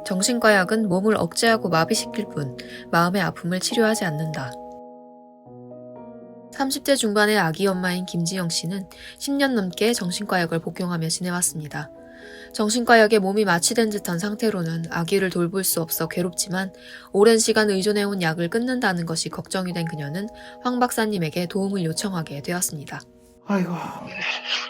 정신과 약은 몸을 억제하고 마비시킬 뿐 마음의 아픔을 치료하지 않는다. 30대 중반의 아기 엄마인 김지영 씨는 10년 넘게 정신과 약을 복용하며 지내왔습니다. 정신과 약에 몸이 마취된 듯한 상태로는 아기를 돌볼 수 없어 괴롭지만 오랜 시간 의존해온 약을 끊는다는 것이 걱정이 된 그녀는 황 박사님에게 도움을 요청하게 되었습니다. 아이고,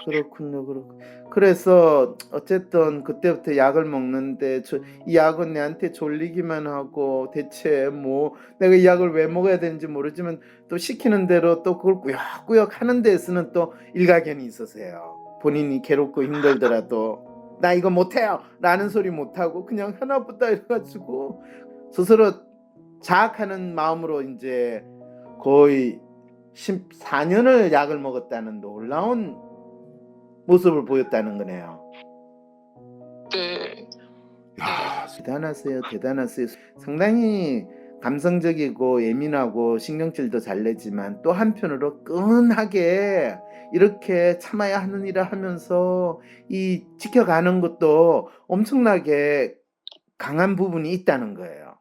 그렇군요. 그래서 어쨌든 그때부터 약을 먹는데 이 약은 내한테 졸리기만 하고 대체 뭐 내가 이 약을 왜 먹어야 되는지 모르지만 또 시키는 대로 또 그걸 꾸역꾸역 하는 데에서는 또 일가견이 있으세요. 본인이 괴롭고 힘들더라도 나 이거 못해요 라는 소리 못하고 그냥 하나보다 이래가지고 스스로 자학하는 마음으로 이제 거의 14년을 약을 먹었다는 놀라운 모습을 보였다는 거네요. 네. 야, 대단하세요. 상당히 감성적이고 예민하고 신경질도 잘 내지만 또 한편으로 끈하게 이렇게 참아야 하는 일을 하면서 이 지켜가는 것도 엄청나게 강한 부분이 있다는 거예요.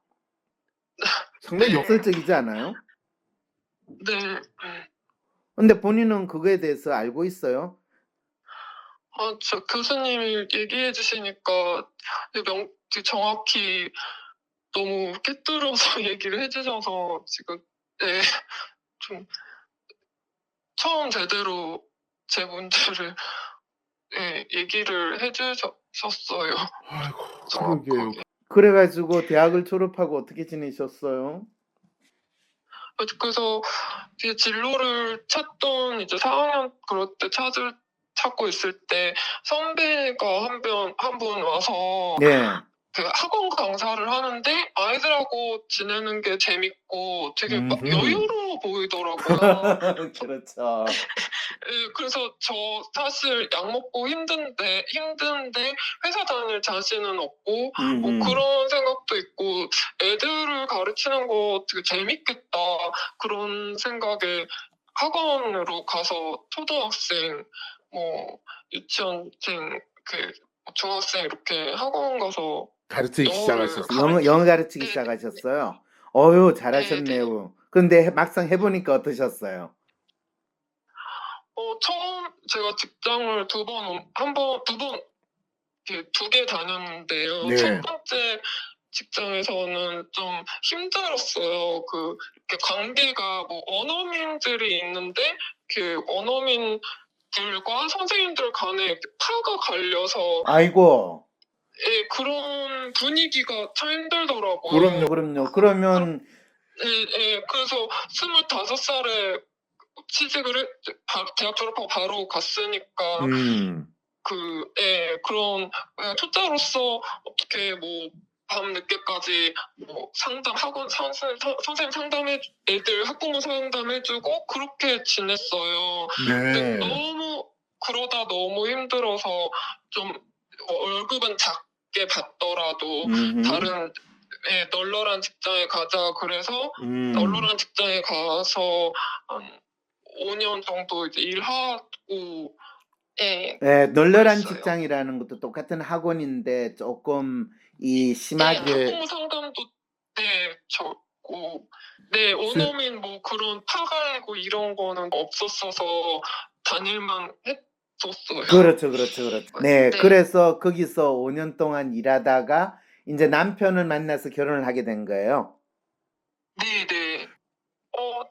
상당히 역설적이지 않아요? 네. 근데 본인은 그거에 대해서 알고 있어요? 저 교수님이 얘기해 주시니까 정확히 너무 꿰뚫어서 얘기를 해주셔서 지금 좀 처음 제대로 제 문제를 얘기를 해주셨어요. 아이고, 정확하게. 그래가지고 대학을 졸업하고 어떻게 지내셨어요? 그래서 이제 진로를 찾던 이제 4학년 그럴 때 찾고 있을 때 선배가 한 분 와서 네. 그 학원 강사를 하는데 아이들하고 지내는 게 재밌고 되게 막 여유로워 보이더라고요. 그렇죠. 그래서 저 사실 약 먹고 힘든데 회사 다닐 자신은 없고 뭐 그런 생각도 있고 애들을 가르치는 거 되게 재밌겠다 그런 생각에 학원으로 가서 초등학생 뭐 유치원생 중학생 이렇게 학원 가서 가르치기 시작하셨어요. 영어 가르치기 네. 시작하셨어요? 어유, 잘하셨네요. 근데 막상 해보니까 어떠셨어요? 처음 제가 직장을 두 개 다녔는데요. 네. 첫 번째 직장에서는 좀 힘들었어요. 이렇게 관계가 뭐 원어민들이 있는데 그 원어민들과 선생님들 간에 이렇게 파가 갈려서 아이고. 그런 분위기가 참 힘들더라고요. 그럼요. 그러면 그래서 25살에 대학 졸업하고 바로 갔으니까 그런 초짜로서 어떻게 뭐 밤 늦게까지 뭐 선생님 애들 학부모 상담해주고 그렇게 지냈어요. 근데 그러다 너무 힘들어서 좀 월급은 작게 받더라도 다른 널널한 직장에 가자 그래서 널널한 직장에 가서 한 5년 정도 이제 일하고 널널한 그랬어요. 직장이라는 것도 똑같은 학원인데 조금 이 네, 심하게 학부모 상담도 적고 원어민 뭐 그런 파갈고 이런 거는 없었어서 다닐만 했었어요. 그렇죠. 네, 네. 그래서 거기서 5년 동안 일하다가 이제 남편을 만나서 결혼을 하게 된 거예요. 네.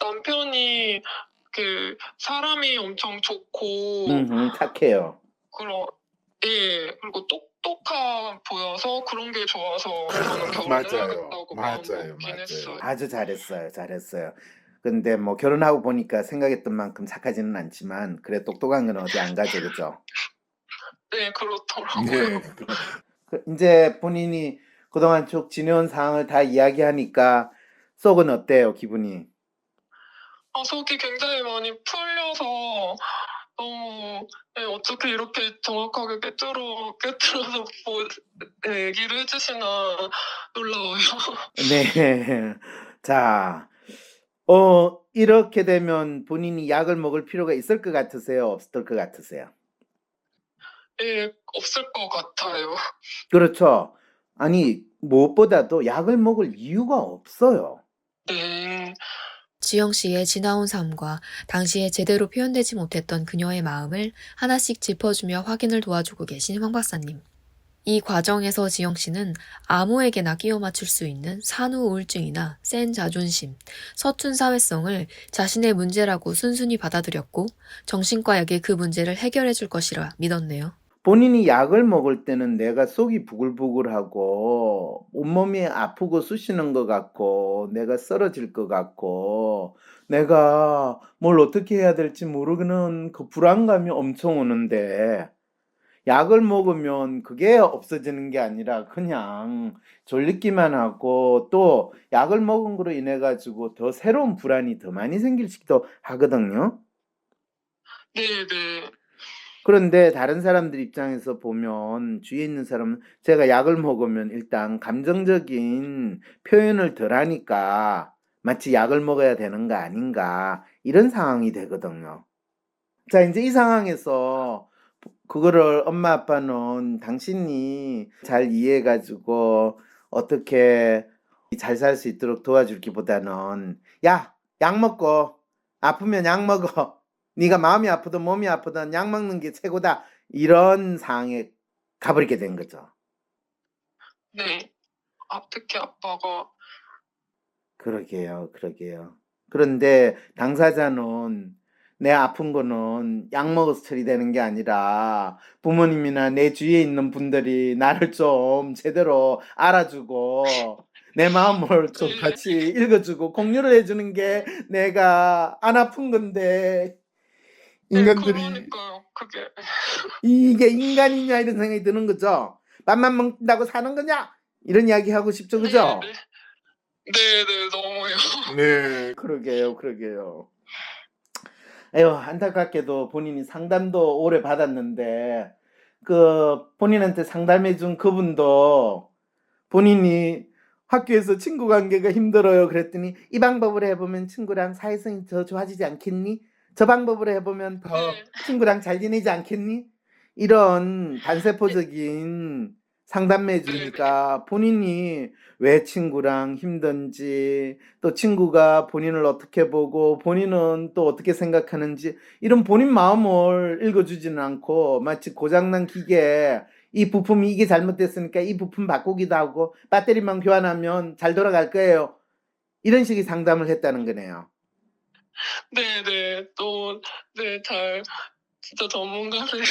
남편이 사람이 엄청 좋고 착해요. 그리고 똑똑해 보여서 그런 게 좋아서 저는 결혼을 하겠다고 마음먹긴 했어요. 아주 잘했어요. 근데 뭐 결혼하고 보니까 생각했던 만큼 착하지는 않지만 그래 똑똑한 건 어디 안 가죠, 그죠? 네, 그렇더라고요. 이제 본인이 그동안 쭉 지내온 상황을 다 이야기하니까 속은 어때요, 기분이? 속이 굉장히 많이 풀려서 너무 어떻게 이렇게 정확하게 꿰뚫어서 얘기를 해주시나 놀라워요. 네. 자, 이렇게 되면 본인이 약을 먹을 필요가 있을 것 같으세요? 없을 것 같으세요? 없을 것 같아요. 그렇죠. 아니 무엇보다도 약을 먹을 이유가 없어요. 네. 지영 씨의 지나온 삶과 당시에 제대로 표현되지 못했던 그녀의 마음을 하나씩 짚어주며 확인을 도와주고 계신 황 박사님. 이 과정에서 지영 씨는 아무에게나 끼워 맞출 수 있는 산후 우울증이나 센 자존심, 서툰 사회성을 자신의 문제라고 순순히 받아들였고 정신과약이 그 문제를 해결해 줄 것이라 믿었네요. 본인이 약을 먹을 때는 내가 속이 부글부글하고 온몸이 아프고 쑤시는 것 같고 내가 쓰러질 것 같고 내가 뭘 어떻게 해야 될지 모르는 그 불안감이 엄청 오는데 약을 먹으면 그게 없어지는 게 아니라 그냥 졸리기만 하고 또 약을 먹은 거로 인해 가지고 더 새로운 불안이 더 많이 생기기도 하거든요. 네네. 그런데 다른 사람들 입장에서 보면 주위에 있는 사람은 제가 약을 먹으면 일단 감정적인 표현을 덜 하니까 마치 약을 먹어야 되는 거 아닌가 이런 상황이 되거든요. 자, 이제 이 상황에서 그거를 엄마 아빠는 당신이 잘 이해해 가지고 어떻게 잘 살 수 있도록 도와주기보다는 야, 약 먹고 아프면 약 먹어. 네가 마음이 아프든 몸이 아프든 약 먹는 게 최고다. 이런 상황에 가버리게 된 거죠. 네. 특히 아빠가 그러게요, 그러게요. 그런데 당사자는 내 아픈 거는 약 먹어서 처리되는 게 아니라 부모님이나 내 주위에 있는 분들이 나를 좀 제대로 알아주고 내 마음을 좀 네. 같이 읽어주고 공유를 해주는 게 내가 안 아픈 건데 네, 인간들이 그러니까요. 그게 이게 인간이냐 이런 생각이 드는 거죠. 밥만 먹는다고 사는 거냐? 이런 이야기 하고 싶죠, 네네. 그죠? 네네. 너무요. 네, 그러게요, 그러게요. 에휴, 안타깝게도 본인이 상담도 오래 받았는데, 본인한테 상담해준 그분도 본인이 학교에서 친구 관계가 힘들어요. 그랬더니, 이 방법으로 해보면 친구랑 사회성이 더 좋아지지 않겠니? 저 방법으로 해보면 더 네. 친구랑 잘 지내지 않겠니? 이런 반세포적인 상담해 네네. 주니까 본인이 왜 친구랑 힘든지, 또 친구가 본인을 어떻게 보고 본인은 또 어떻게 생각하는지 이런 본인 마음을 읽어주지는 않고 마치 고장난 기계에 이 부품이 이게 잘못됐으니까 이 부품 바꾸기도 하고 배터리만 교환하면 잘 돌아갈 거예요. 이런 식의 상담을 했다는 거네요. 네네. 진짜 전문가세요.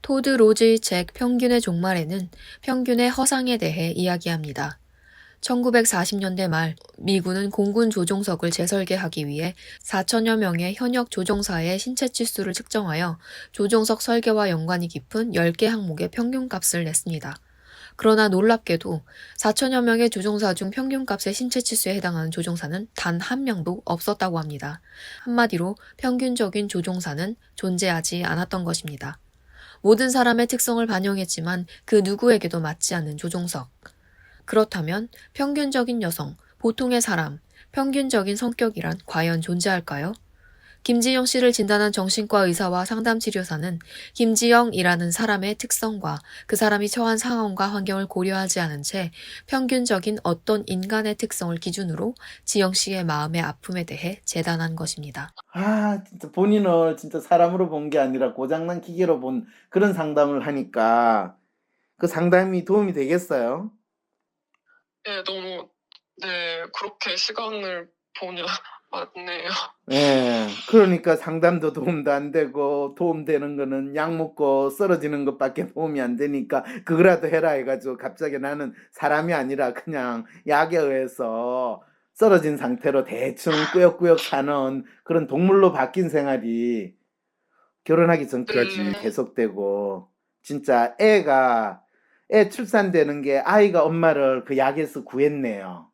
토드 로즈의 책 평균의 종말에는 평균의 허상에 대해 이야기합니다. 1940년대 말 미군은 공군 조종석을 재설계하기 위해 4천여 명의 현역 조종사의 신체 치수를 측정하여 조종석 설계와 연관이 깊은 10개 항목의 평균값을 냈습니다. 그러나 놀랍게도 4천여 명의 조종사 중 평균값의 신체 치수에 해당하는 조종사는 단 한 명도 없었다고 합니다. 한마디로 평균적인 조종사는 존재하지 않았던 것입니다. 모든 사람의 특성을 반영했지만 그 누구에게도 맞지 않는 조종석. 그렇다면 평균적인 여성, 보통의 사람, 평균적인 성격이란 과연 존재할까요? 김지영 씨를 진단한 정신과 의사와 상담치료사는 김지영이라는 사람의 특성과 그 사람이 처한 상황과 환경을 고려하지 않은 채 평균적인 어떤 인간의 특성을 기준으로 지영 씨의 마음의 아픔에 대해 재단한 것입니다. 아, 진짜 본인을 진짜 사람으로 본 게 아니라 고장난 기계로 본 그런 상담을 하니까 그 상담이 도움이 되겠어요? 네, 그렇게 시간을 보냐. 맞네요. 예, 그러니까 상담도 도움도 안 되고 도움되는 거는 약 먹고 쓰러지는 것밖에 도움이 안 되니까 그거라도 해라 해가지고 갑자기 나는 사람이 아니라 그냥 약에 의해서 쓰러진 상태로 대충 꾸역꾸역 사는 그런 동물로 바뀐 생활이 결혼하기 전까지 네. 계속되고 진짜 애 출산되는 게 아이가 엄마를 그 약에서 구했네요.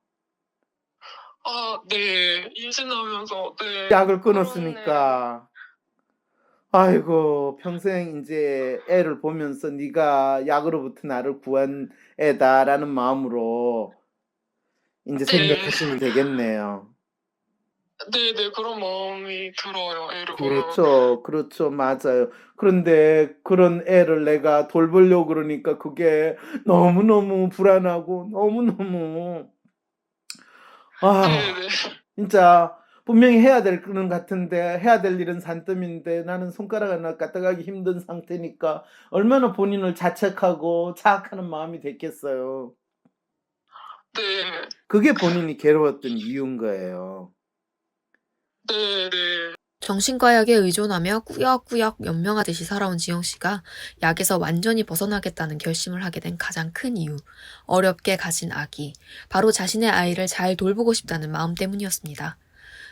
네. 임신하면서 네. 약을 그렇네요. 끊었으니까. 아이고 평생 이제 애를 보면서 네가 약으로부터 나를 구한 애다라는 마음으로 인제 네. 생각하시면 되겠네요. 네네, 그런 마음이 들어요, 애를 보면. 그렇죠. 그렇죠. 맞아요. 그런데 그런 애를 내가 돌보려고 그러니까 그게 너무너무 불안하고 너무너무 아 네네. 진짜 분명히 해야 될 거는 같은데 해야 될 일은 산더미인데 나는 손가락 하나 까딱하기 힘든 상태니까 얼마나 본인을 자책하고 자학하는 마음이 됐겠어요. 네. 그게 본인이 괴로웠던 이유인 거예요. 네네. 정신과 약에 의존하며 꾸역꾸역 연명하듯이 살아온 지영 씨가 약에서 완전히 벗어나겠다는 결심을 하게 된 가장 큰 이유, 어렵게 가진 아기, 바로 자신의 아이를 잘 돌보고 싶다는 마음 때문이었습니다.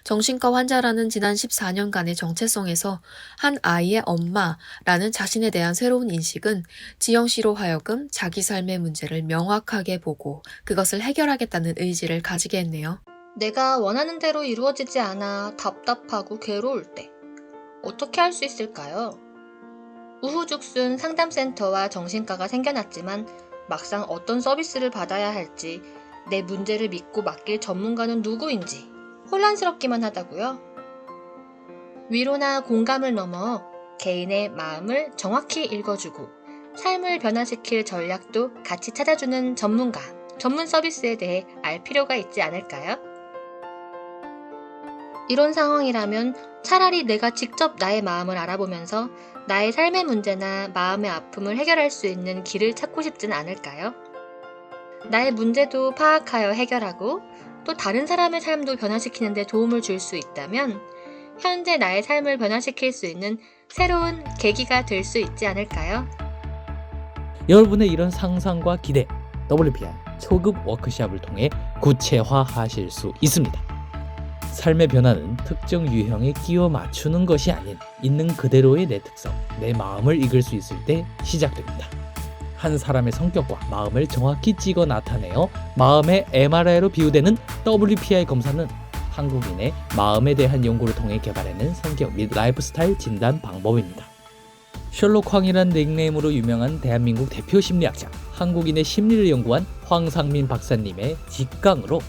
정신과 환자라는 지난 14년간의 정체성에서 한 아이의 엄마라는 자신에 대한 새로운 인식은 지영 씨로 하여금 자기 삶의 문제를 명확하게 보고 그것을 해결하겠다는 의지를 가지게 했네요. 내가 원하는 대로 이루어지지 않아 답답하고 괴로울 때 어떻게 할 수 있을까요? 우후죽순 상담센터와 정신과가 생겨났지만 막상 어떤 서비스를 받아야 할지, 내 문제를 믿고 맡길 전문가는 누구인지 혼란스럽기만 하다고요? 위로나 공감을 넘어 개인의 마음을 정확히 읽어주고 삶을 변화시킬 전략도 같이 찾아주는 전문가, 전문 서비스에 대해 알 필요가 있지 않을까요? 이런 상황이라면 차라리 내가 직접 나의 마음을 알아보면서 나의 삶의 문제나 마음의 아픔을 해결할 수 있는 길을 찾고 싶진 않을까요? 나의 문제도 파악하여 해결하고 또 다른 사람의 삶도 변화시키는 데 도움을 줄 수 있다면 현재 나의 삶을 변화시킬 수 있는 새로운 계기가 될 수 있지 않을까요? 여러분의 이런 상상과 기대, WPI 초급 워크숍을 통해 구체화하실 수 있습니다. 삶의 변화는 특정 유형에 끼워 맞추는 것이 아닌 있는 그대로의 내 특성, 내 마음을 읽을 수 있을 때 시작됩니다. 한 사람의 성격과 마음을 정확히 찍어 나타내어 마음의 MRI로 비유되는 WPI 검사는 한국인의 마음에 대한 연구를 통해 개발해낸 성격 및 라이프 스타일 진단 방법입니다. 셜록 황이란 닉네임으로 유명한 대한민국 대표 심리학자, 한국인의 심리를 연구한 황상민 박사님의 직강으로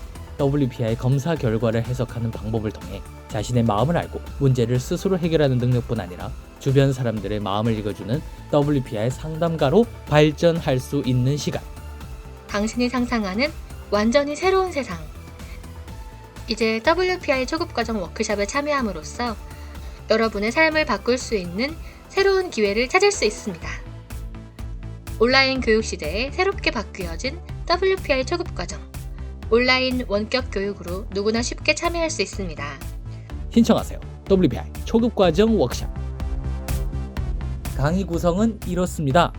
WPI 검사 결과를 해석하는 방법을 통해 자신의 마음을 알고 문제를 스스로 해결하는 능력뿐 아니라 주변 사람들의 마음을 읽어주는 WPI 상담가로 발전할 수 있는 시간. 당신이 상상하는 완전히 새로운 세상. 이제 WPI 초급과정 워크숍에 참여함으로써 여러분의 삶을 바꿀 수 있는 새로운 기회를 찾을 수 있습니다. 온라인 교육 시대에 새롭게 바뀌어진 WPI 초급과정. 온라인 원격 교육으로 누구나 쉽게 참여할 수 있습니다. 신청하세요. WPI 초급과정 워크숍. 강의 구성은 이렇습니다.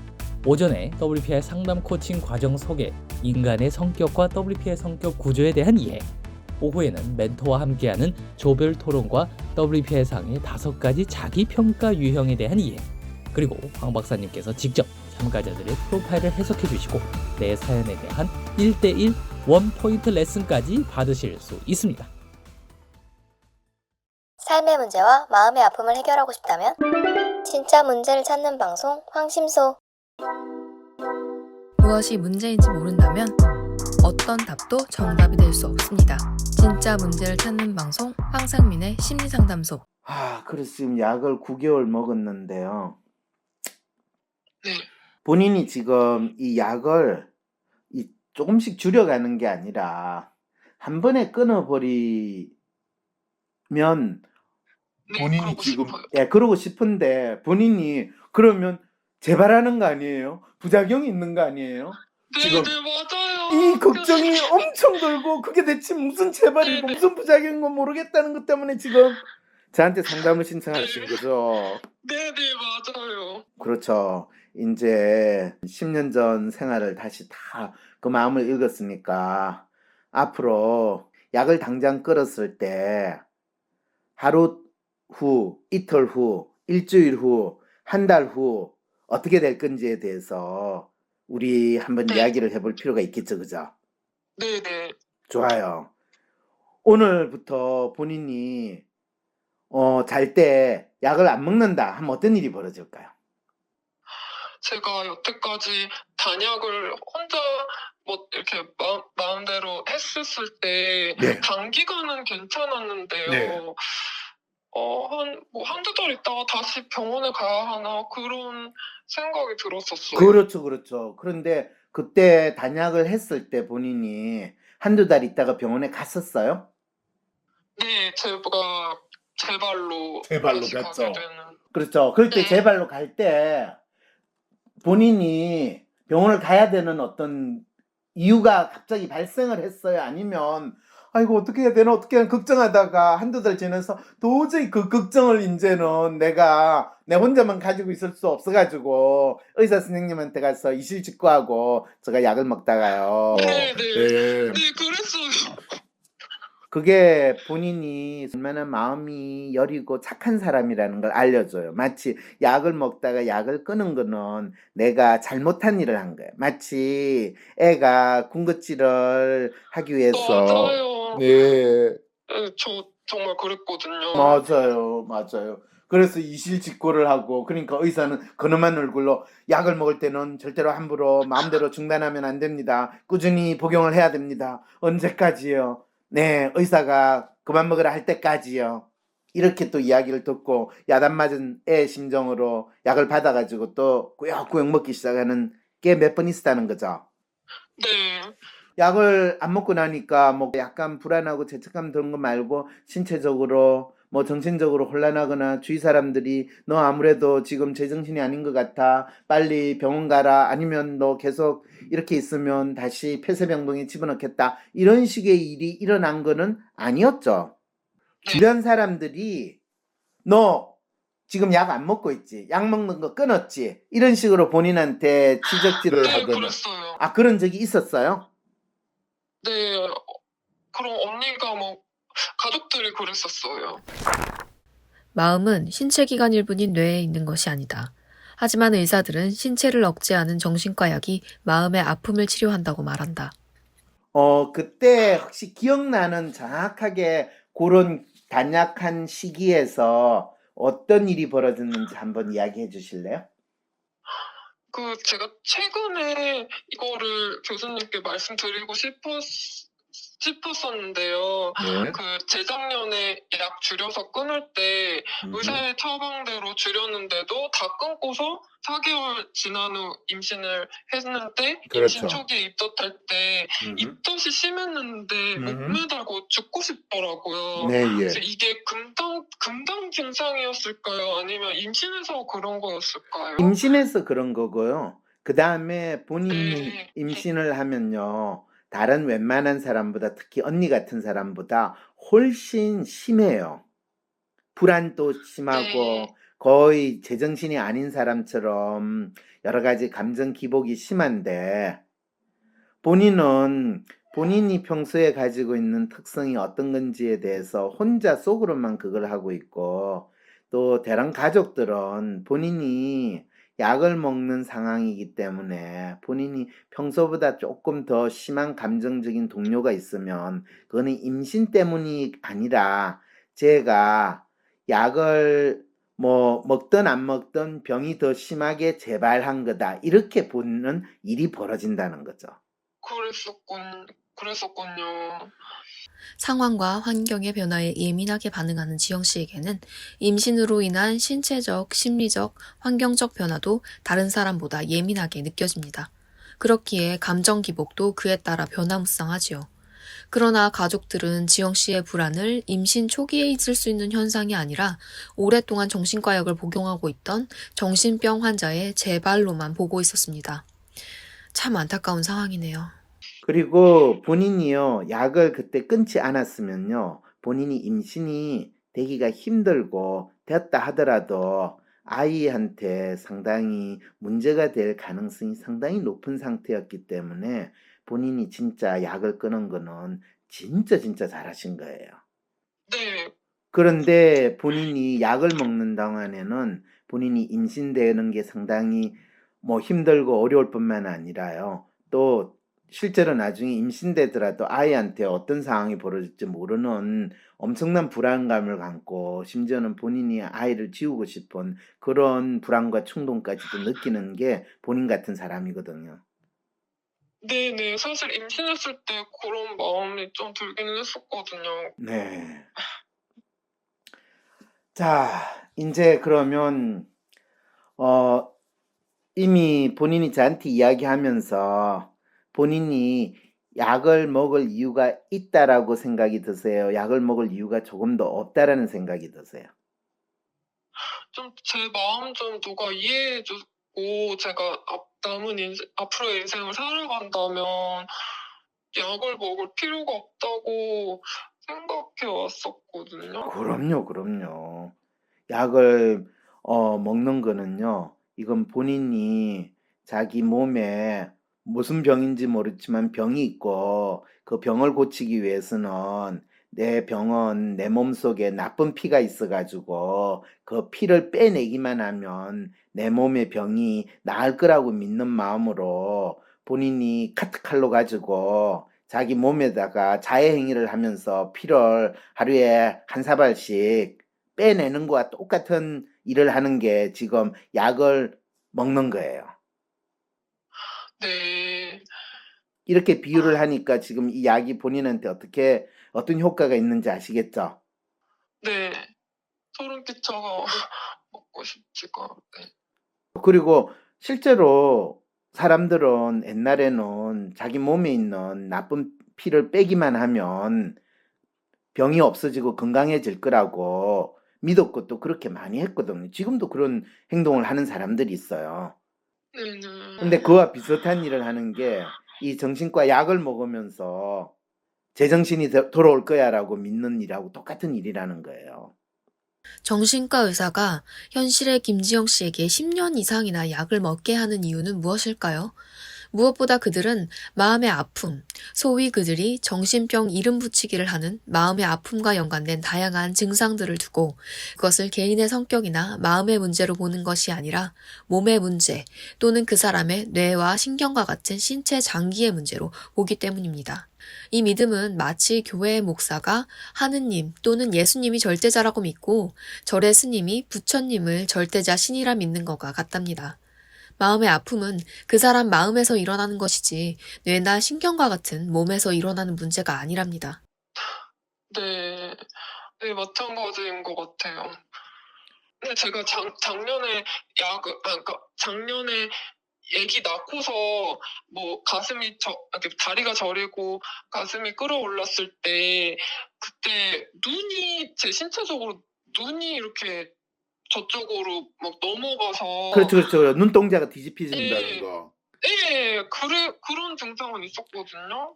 오전에 WPI 상담 코칭 과정 소개, 인간의 성격과 WPI 성격 구조에 대한 이해. 오후에는 멘토와 함께하는 조별 토론과 WPI 상의 5가지 자기평가 유형에 대한 이해. 그리고 황 박사님께서 직접 참가자들의 프로파일을 해석해 주시고 내 사연에 대한 1대1 원포인트 레슨까지 받으실 수 있습니다. 삶의 문제와 마음의 아픔을 해결하고 싶다면 진짜 문제를 찾는 방송 황심소. 무엇이 문제인지 모른다면 어떤 답도 정답이 될 수 없습니다. 진짜 문제를 찾는 방송 황상민의 심리상담소. 그래서 지금 약을 9개월 먹었는데요. 네. 본인이 지금 이 약을 조금씩 줄여가는 게 아니라 한 번에 끊어버리면 네, 본인이 그러고 지금 싶어요. 그러고 싶은데 본인이 그러면 재발하는 거 아니에요? 부작용이 있는 거 아니에요? 지금 네네, 맞아요. 이 걱정이 엄청 들고 그게 대체 무슨 재발이고 네네. 무슨 부작용인 건 모르겠다는 것 때문에 지금 저한테 상담을 신청하신 거죠. 네네, 맞아요. 그렇죠. 이제 10년 전 생활을 다시 다 그 마음을 읽었으니까 앞으로 약을 당장 끊었을 때 하루 후, 이틀 후, 일주일 후, 한 달 후 어떻게 될 건지에 대해서 우리 한번 네. 이야기를 해볼 필요가 있겠죠, 그죠? 네네. 좋아요. 오늘부터 본인이 잘 때 약을 안 먹는다 하면 어떤 일이 벌어질까요? 제가 여태까지 단약을 혼자 뭐 이렇게 마음대로 했었을 때 네. 단기간은 괜찮았는데요. 네. 한두 달 있다가 다시 병원에 가야 하나 그런 생각이 들었었어요. 그렇죠, 그렇죠. 그런데 그때 단약을 했을 때 본인이 한두 달 있다가 병원에 갔었어요? 네, 제가 제 발로 제 발로 다시 갔죠. 가게 되는. 그렇죠. 그럴 때 네. 제 발로 갈 때 본인이 병원을 가야 되는 어떤 이유가 갑자기 발생을 했어요? 아니면 아이고 어떻게 해야 되나 어떻게 해야 되나 걱정하다가 한두 달 지나서 도저히 그 걱정을 이제는 내가 내 혼자만 가지고 있을 수 없어가지고 의사 선생님한테 가서 이실직고하고 제가 약을 먹다가요. 네, 네. 네. 네, 그랬어요. 그게 본인이 얼마나 마음이 여리고 착한 사람이라는 걸 알려줘요. 마치 약을 먹다가 약을 끊은 거는 내가 잘못한 일을 한 거예요. 마치 애가 군것질을 하기 위해서. 맞아요. 네. 네, 저 정말 그랬거든요. 맞아요. 맞아요. 그래서 이실직고를 하고 그러니까 의사는 근엄한 얼굴로 약을 먹을 때는 절대로 함부로 마음대로 중단하면 안 됩니다. 꾸준히 복용을 해야 됩니다. 언제까지요? 네, 의사가 그만 먹으라 할 때까지요. 이렇게 또 이야기를 듣고 야단 맞은 애 심정으로 약을 받아가지고 또 꾸역꾸역 먹기 시작하는 게 몇 번 있었다는 거죠. 네. 약을 안 먹고 나니까 뭐 약간 불안하고 죄책감 드는 거 말고 신체적으로 뭐 정신적으로 혼란하거나 주위 사람들이 너 아무래도 지금 제정신이 아닌 것 같아 빨리 병원 가라 아니면 너 계속 이렇게 있으면 다시 폐쇄병동에 집어넣겠다 이런 식의 일이 일어난 거는 아니었죠. 주변 사람들이 너 지금 약 안 먹고 있지 약 먹는 거 끊었지 이런 식으로 본인한테 지적질을 네, 하거나 그랬어요. 아 그런 적이 있었어요? 네. 그럼 언니가 뭐 가족들이 그랬었어요. 마음은 신체 기관 일부인 뇌에 있는 것이 아니다. 하지만 의사들은 신체를 억제하는 정신과 약이 마음의 아픔을 치료한다고 말한다. 그때 혹시 기억나는 정확하게 그런 단약한 시기에서 어떤 일이 벌어졌는지 한번 이야기해 주실래요? 제가 최근에 이거를 교수님께 말씀드리고 싶었었는데요. 네. 재작년에 약 줄여서 끊을 때 의사의 처방대로 줄였는데도 다 끊고서 4개월 지난 후 임신을 했는데 임신 그렇죠. 초기에 입덧할 때 입덧이 심했는데 못 매달고 죽고 싶더라고요. 네, 그래서 예. 이게 금단 증상이었을까요? 아니면 임신해서 그런 거였을까요? 임신해서 그런 거고요. 그 다음에 본인이 네. 임신을 하면요. 다른 웬만한 사람보다 특히 언니 같은 사람보다 훨씬 심해요. 불안도 심하고 네. 거의 제정신이 아닌 사람처럼 여러 가지 감정 기복이 심한데 본인은 본인이 평소에 가지고 있는 특성이 어떤 건지에 대해서 혼자 속으로만 그걸 하고 있고 또 대랑 가족들은 본인이 약을 먹는 상황이기 때문에 본인이 평소보다 조금 더 심한 감정적인 동요가 있으면 그거는 임신 때문이 아니라 제가 약을 뭐 먹든 안 먹든 병이 더 심하게 재발한 거다 이렇게 보는 일이 벌어진다는 거죠. 그랬었군요. 상황과 환경의 변화에 예민하게 반응하는 지영 씨에게는 임신으로 인한 신체적, 심리적, 환경적 변화도 다른 사람보다 예민하게 느껴집니다. 그렇기에 감정 기복도 그에 따라 변화무쌍하지요. 그러나 가족들은 지영 씨의 불안을 임신 초기에 있을 수 있는 현상이 아니라 오랫동안 정신과 약을 복용하고 있던 정신병 환자의 재발로만 보고 있었습니다. 참 안타까운 상황이네요. 그리고 본인이요, 약을 그때 끊지 않았으면요, 본인이 임신이 되기가 힘들고 됐다 하더라도 아이한테 상당히 문제가 될 가능성이 상당히 높은 상태였기 때문에 본인이 진짜 약을 끊은 거는 진짜 잘하신 거예요. 네. 그런데 본인이 약을 먹는 동안에는 본인이 임신되는 게 상당히 뭐 힘들고 어려울 뿐만 아니라요. 또 실제로 나중에 임신되더라도 아이한테 어떤 상황이 벌어질지 모르는 엄청난 불안감을 갖고 심지어는 본인이 아이를 지우고 싶은 그런 불안과 충동까지도 느끼는 게 본인 같은 사람이거든요. 네네. 사실 임신했을 때 그런 마음이 좀 들기는 했었거든요. 네. 자, 인제 그러면 어 이미 본인이 저한테 이야기하면서 본인이 '약을 먹을 이유가 있다.'라고 생각이 드세요? '약을 먹을 이유가 조금 더 없다.'라는 생각이 드세요? 좀 제 마음 좀 누가 이해해 주고 제가 앞으로의 인생을 살아간다면 약을 먹을 필요가 없다고 생각해 왔었거든요. 그럼요, 그럼요. 약을 먹는 거는요. 이건 본인이 자기 몸에 무슨 병인지 모르지만 병이 있고 그 병을 고치기 위해서는 내 병은 내 몸속에 나쁜 피가 있어 가지고 그 피를 빼내기만 하면 내 몸의 병이 나을 거라고 믿는 마음으로 본인이 카트칼로 가지고 자기 몸에다가 자해 행위를 하면서 피를 하루에 한 사발씩 빼내는 거와 똑같은 일을 하는 게 지금 약을 먹는 거예요. 네. 이렇게 비유를 하니까 지금 이 약이 본인한테 어떤 효과가 있는지 아시겠죠? 네. 소름 끼쳐서 먹고 싶지가 네. 그리고 실제로 사람들은 옛날에는 자기 몸에 있는 나쁜 피를 빼기만 하면 병이 없어지고 건강해질 거라고 믿었고 또 그렇게 많이 했거든요. 지금도 그런 행동을 하는 사람들이 있어요. 네네. 근데 그와 비슷한 일을 하는 게 이 정신과 약을 먹으면서 '제정신이 돌아올 거야.'라고 믿는 일하고 똑같은 일이라는 거예요. 정신과 의사가 현실의 김지영 씨에게 10년 이상이나 약을 먹게 하는 이유는 무엇일까요? 무엇보다 그들은 마음의 아픔, 소위 그들이 정신병 이름 붙이기를 하는 마음의 아픔과 연관된 다양한 증상들을 두고 그것을 개인의 성격이나 마음의 문제로 보는 것이 아니라 몸의 문제 또는 그 사람의 뇌와 신경과 같은 신체 장기의 문제로 보기 때문입니다. 이 믿음은 마치 교회의 목사가 하느님 또는 예수님이 절대자라고 믿고 절의 스님이 부처님을 절대자 신이라 믿는 것과 같답니다. 마음의 아픔은 그 사람 마음에서 일어나는 것이지 뇌나 신경과 같은 몸에서 일어나는 문제가 아니랍니다. 네. 네, 마찬가지인 것 같아요. 근데 제가 작년에 그러니까 작년에 아기 낳고서 뭐 이렇게 다리가 저리고 가슴이 끌어올랐을 때 그때 제 신체적으로 눈이 이렇게 저쪽으로 막 넘어가서 그렇죠, 그렇죠. 눈동자가 뒤집혀진다는 예, 거. 그런 증상은 있었거든요.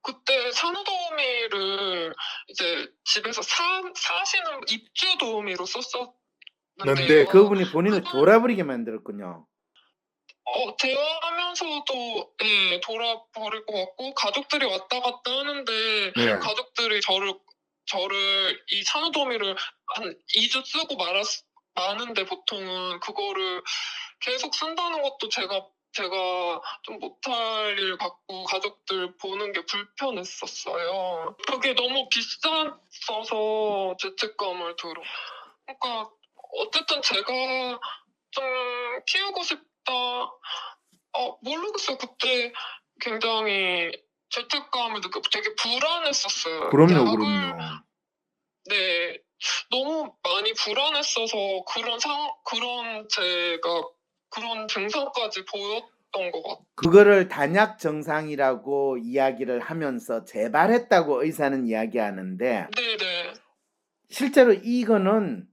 그때 산후도우미를 이제 집에서 사시는 입주도우미로 근데 썼었는데요. 그분이 본인을 그분 돌아버리게 만들었군요. 대화하면서도 돌아버릴 것 같고 가족들이 왔다 갔다 하는데 네. 가족들이 저를 이 산후도우미를 한 2주 쓰고 마는데 보통은 그거를 계속 쓴다는 것도 제가 좀 못할 일 같고 가족들 보는 게 불편했었어요. 그게 너무 비쌌어서 죄책감을 들어. 그러니까 어쨌든 제가 좀 키우고 싶다. 모르겠어요. 그때 굉장히 죄책감을 느끼고 되게 불안했었어요. 그럼요, 약을 그럼요. 네, 너무 많이 불안했어서 제가 그런 증상까지 보였던 것 같아요. 그거를 단약 정상이라고 이야기를 하면서 재발했다고 의사는 이야기하는데 네네. 실제로 이거는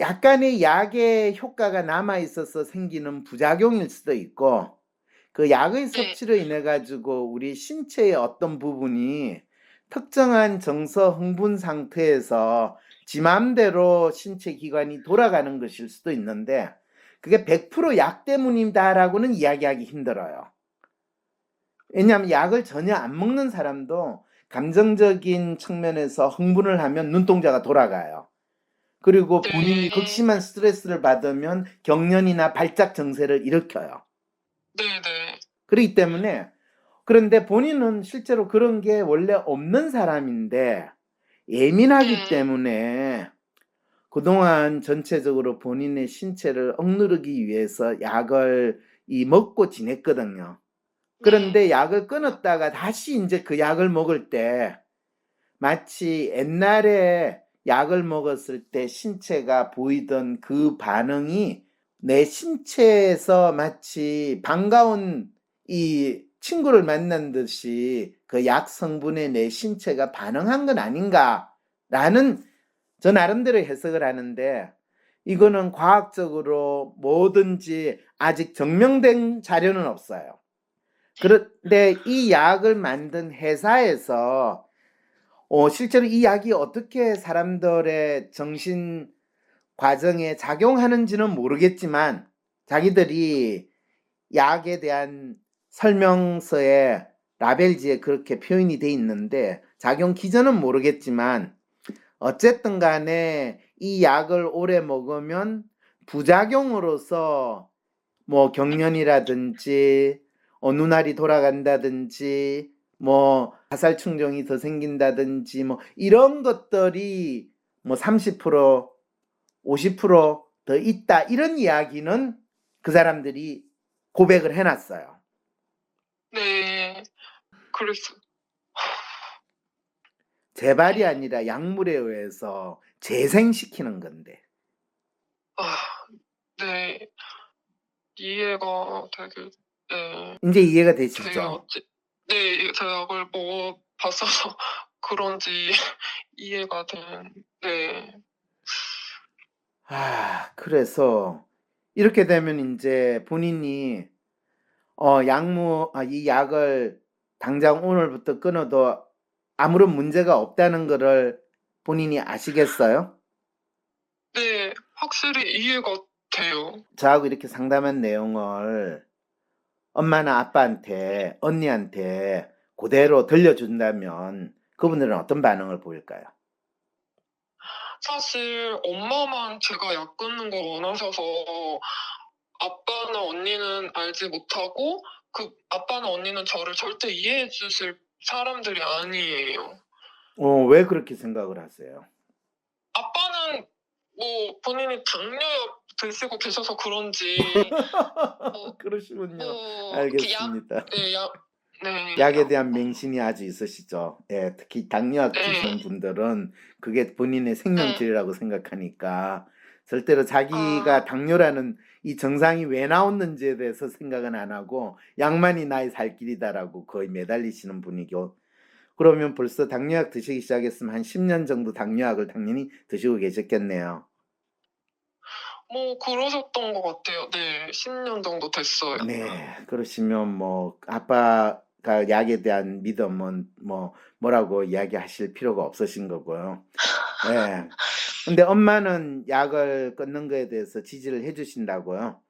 약간의 약의 효과가 남아 있어서 생기는 부작용일 수도 있고 그 약의 네. 섭취로 인해 가지고 우리 신체의 어떤 부분이 특정한 정서 흥분 상태에서 지 맘대로 신체 기관이 돌아가는 것일 수도 있는데 그게 100%약 때문이다라고는 이야기하기 힘들어요. 왜냐하면 약을 전혀 안 먹는 사람도 감정적인 측면에서 흥분을 하면 눈동자가 돌아가요. 그리고 본인이 네. 극심한 스트레스를 받으면 경련이나 발작 증세를 일으켜요. 네네. 그렇기 때문에 그런데 본인은 실제로 그런 게 원래 없는 사람인데 예민하기 네. 때문에 그동안 전체적으로 본인의 신체를 억누르기 위해서 약을 먹고 지냈거든요. 그런데 약을 끊었다가 다시 이제 그 약을 먹을 때 마치 옛날에 약을 먹었을 때 신체가 보이던 그 반응이 내 신체에서 마치 반가운 이 친구를 만난 듯이 그 약 성분에 내 신체가 반응한 건 아닌가라는 저 나름대로 해석을 하는데 이거는 과학적으로 뭐든지 아직 증명된 자료는 없어요. 그런데 이 약을 만든 회사에서 실제로 이 약이 어떻게 사람들의 정신 과정에 작용하는지는 모르겠지만 자기들이 약에 대한 설명서에 라벨지에 그렇게 표현이 돼 있는데 작용 기전은 모르겠지만 어쨌든 간에 이 약을 오래 먹으면 부작용으로서 뭐 경련이라든지 눈알이 돌아간다든지 뭐 자살 충동이 더 생긴다든지 뭐 이런 것들이 뭐 30% 50%더 있다 이런 이야기는 그 사람들이 고백을 해놨어요. 네. 그랬어. 재발이 아니라 약물에 의해서 재생시키는 건데. 아, 네. 이해가 되게, 네. 이제 이해가 제가, 되시죠? 네, 제가 약을 먹어봤어서 그런지 이해가 네. 그래서 이렇게 되면 이제 본인이 이 약을 당장 오늘부터 끊어도 아무런 문제가 없다는 거를 본인이 아시겠어요? 네, 확실히 이해가 돼요. 저하고 이렇게 상담한 내용을 엄마나 아빠한테, 언니한테 그대로 들려준다면 그분들은 어떤 반응을 보일까요? 사실 엄마만 제가 약 끊는 걸 원하셔서 아빠나 언니는 알지 못하고 그 아빠나 언니는 저를 절대 이해해 주실 사람들이 아니에요. 왜 그렇게 생각을 하세요? 아빠는 뭐 본인이 당뇨약 드시고 계셔서 그런지 뭐, 그러시군요. 이렇게 알겠습니다. 네, 약에 대한 맹신이 아주 있으시죠. 예, 특히 당뇨약 드시는 네, 분들은 그게 본인의 네. 생명줄이라고 생각하니까 절대로 자기가 아, 당뇨라는 이 정상이 왜 나왔는지에 대해서 생각은 안 하고 약만이 나의 살 길이다라고 거의 매달리시는 분이고 그러면 벌써 당뇨약 드시기 시작했으면 한 10년 정도 당뇨약을 당연히 드시고 계셨겠네요. 뭐 그러셨던 것 같아요. 네, 10년 정도 됐어요. 네, 그러시면 뭐 아빠가 약에 대한 믿음은 뭐라고 이야기하실 필요가 없으신 거고요. 네. 근데 엄마는 약을 끊는 거에 대해서 지지를 해주신다고요?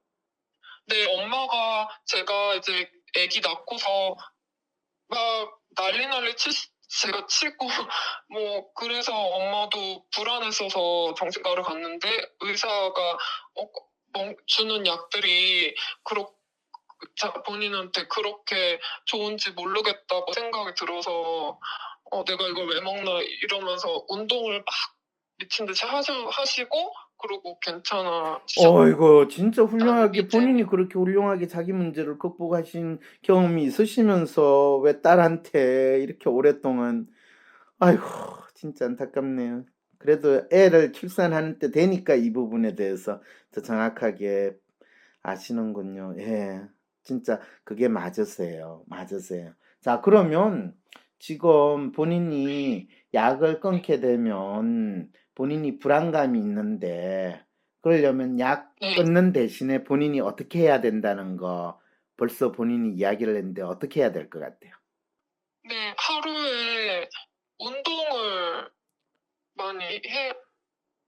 네, 엄마가 제가 이제 아기 낳고서 막 난리 제가 치고 뭐 그래서 엄마도 불안했어서 정신과를 갔는데 의사가 주는 약들이 본인한테 그렇게 좋은지 모르겠다고 생각이 들어서 내가 이걸 왜 먹나 이러면서 운동을 막 미친 듯이 하시고 그리고 괜찮아지셨고 어이구, 진짜 훌륭하게 이제 본인이 그렇게 훌륭하게 자기 문제를 극복하신 경험이 있으시면서 왜 딸한테 이렇게 오랫동안 아이고, 진짜 안타깝네요. 그래도 애를 출산하는 때 되니까 이 부분에 대해서 더 정확하게 아시는군요. 예. 진짜 그게 맞으세요. 맞으세요. 자, 그러면 지금 본인이 약을 끊게 되면 본인이 불안감이 있는데 그러려면 약 네, 끊는 대신에 본인이 어떻게 해야 된다는 거 벌써 본인이 이야기를 했는데 어떻게 해야 될 것 같아요? 네, 하루에 운동을 많이 해 네,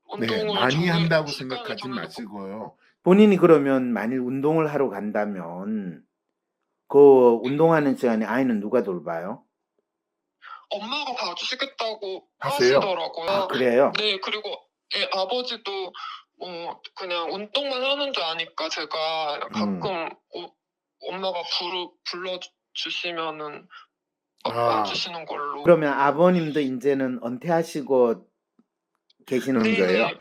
운동을 많이 한다고 시간을 생각하지 정해놓고 마시고요. 본인이 그러면 만일 운동을 하러 간다면 그 운동하는 시간에 아이는 누가 돌봐요? 엄마가 봐주시겠다고 하세요? 아, 하시더라고요. 그래요? 네, 그리고 아버지도 그냥 운동만 하는 줄 아니까 제가 음. 가끔 엄마가 불러주시면은 아, 와주시는 걸로. 그러면 아버님도 이제는 은퇴하시고 계시는 거예요? 네네.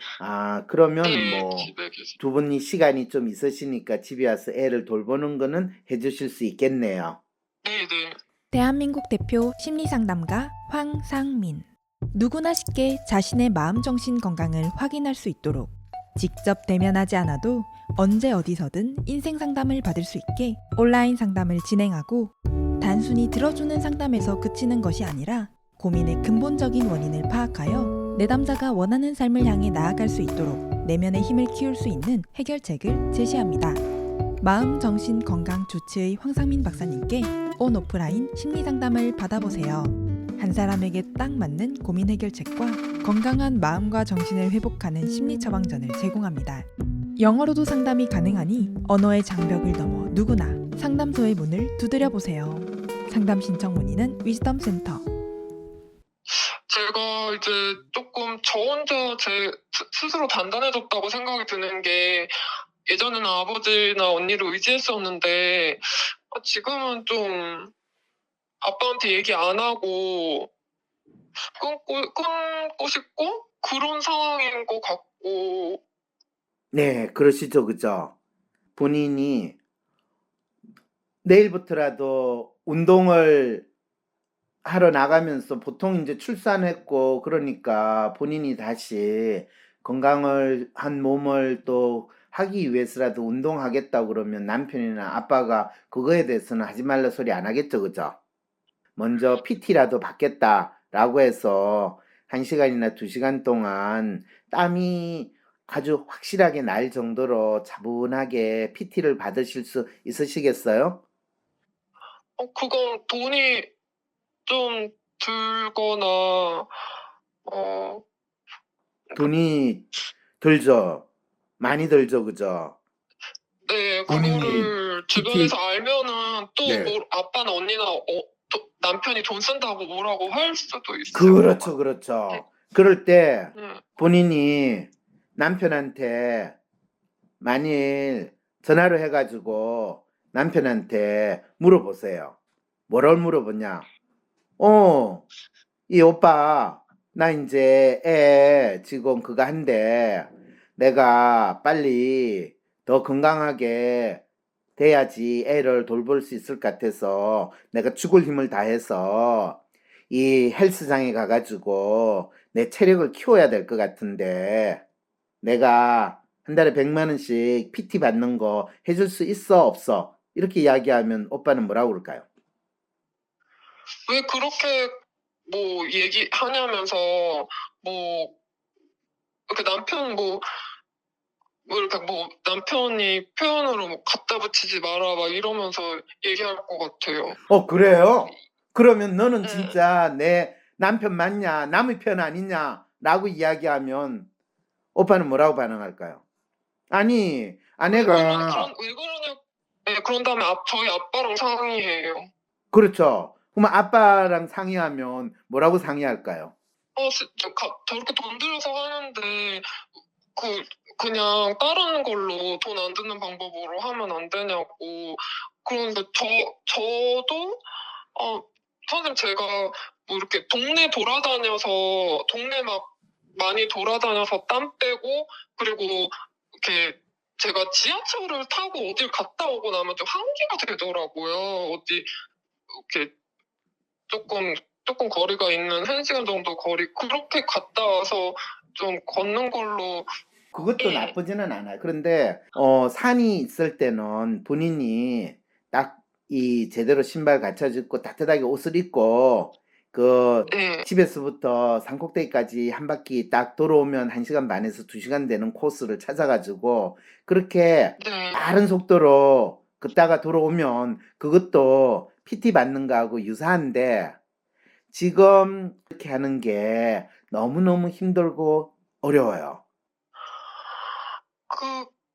그러면 네, 뭐 집에 계시. 두 분이 시간이 좀 있으시니까 집에 와서 애를 돌보는 거는 해주실 수 있겠네요. 네네. 대한민국 대표 심리상담가 황상민. 누구나 쉽게 자신의 마음정신 건강을 확인할 수 있도록 직접 대면하지 않아도 언제 어디서든 인생 상담을 받을 수 있게 온라인 상담을 진행하고, 단순히 들어주는 상담에서 그치는 것이 아니라 고민의 근본적인 원인을 파악하여 내담자가 원하는 삶을 향해 나아갈 수 있도록 내면의 힘을 키울 수 있는 해결책을 제시합니다. 마음 정신 건강 주치의 황상민 박사님께 온 오프라인 심리 상담을 받아보세요. 한 사람에게 딱 맞는 고민 해결책과 건강한 마음과 정신을 회복하는 심리 처방전을 제공합니다. 영어로도 상담이 가능하니 언어의 장벽을 넘어 누구나 상담소의 문을 두드려 보세요. 상담 신청 문의는 위즈덤 센터. 제가 이제 조금 저 혼자 제 스스로 단단해졌다고 생각이 드는 게, 예전에는 아버지나 언니를 의지했었는데 지금은 좀 아빠한테 얘기 안 하고 끊고 싶고 그런 상황인 것 같고. 네, 그러시죠, 그죠? 본인이 내일부터라도 운동을 하러 나가면서, 보통 이제 출산했고 그러니까 본인이 다시 건강을 한 몸을 또 하기 위해서라도 운동하겠다고 그러면 남편이나 아빠가 그거에 대해서는 하지 말라 소리 안 하겠죠, 그죠? 먼저 PT라도 받겠다라고 해서 1시간이나 2시간 동안 땀이 아주 확실하게 날 정도로 차분하게 PT를 받으실 수 있으시겠어요? 그건 돈이 좀 들거나 돈이 들죠. 많이 들죠, 그죠? 네, 본인이 그거를 PT 주변에서 알면은 또 네. 뭐 아빠나 언니나 남편이 돈 쓴다고 뭐라고 할 수도 있어요. 그렇죠, 그렇죠. 그럴 때 네. 본인이 남편한테 만일 전화를 해가지고 남편한테 물어보세요. 뭐를 물어보냐? 이 오빠, 나 이제 애 지금 그거 한대. 내가 빨리 더 건강하게 돼야지 애를 돌볼 수 있을 것 같아서 내가 죽을 힘을 다해서 이 헬스장에 가가지고 내 체력을 키워야 될 것 같은데, 내가 한 달에 100만 원씩 PT 받는 거 해줄 수 있어, 없어? 이렇게 이야기하면 오빠는 뭐라고 그럴까요? 왜 그렇게 뭐 얘기하냐면서, 뭐 이렇게 남편 뭐 이렇게 뭐 남편이 표현으로 뭐 갖다 붙이지 마라 막 이러면서 얘기할 것 같아요. 그래요? 그러면 너는 네. 진짜 내 남편 맞냐? 남의 편 아니냐? 라고 이야기하면 오빠는 뭐라고 반응할까요? 아니, 아내가, 왜 그러냐? 네, 그런 다음에 저희 아빠랑 상의해요. 그렇죠. 그럼 아빠랑 상의하면 뭐라고 상의할까요? 저렇게 돈 들여서 하는데 그냥 다른 걸로 돈 안 드는 방법으로 하면 안 되냐고. 그런데 저도 선생님, 제가 뭐 이렇게 동네 막 많이 돌아다녀서 땀 빼고, 그리고 이렇게 제가 지하철을 타고 어딜 갔다 오고 나면 좀 한기가 되더라고요. 어디 이렇게 조금 거리가 있는 1시간 정도 거리, 그렇게 갔다 와서 좀 걷는 걸로. 그것도 나쁘지는 않아요. 그런데 산이 있을 때는 본인이 딱 이 제대로 신발 갖춰 고 따뜻하게 옷을 입고 네. 집에서부터 산꼭대기까지 한 바퀴 딱 돌아오면 1시간 반에서 2시간 되는 코스를 찾아가지고 그렇게 네. 빠른 속도로 걷다가 돌아오면 그것도 PT 받는 거하고 유사한데, 지금 이렇게 하는 게 너무너무 힘들고 어려워요.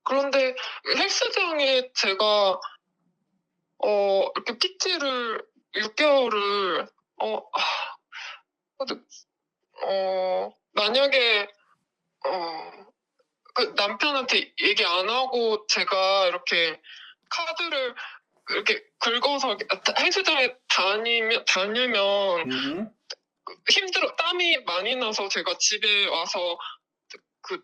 그런데 헬스장에 제가 이렇게 PT를 6개월을 만약에 그 남편한테 얘기 안 하고 제가 이렇게 카드를 이렇게 긁어서 헬스장에 다니면 힘들어, 땀이 많이 나서 제가 집에 와서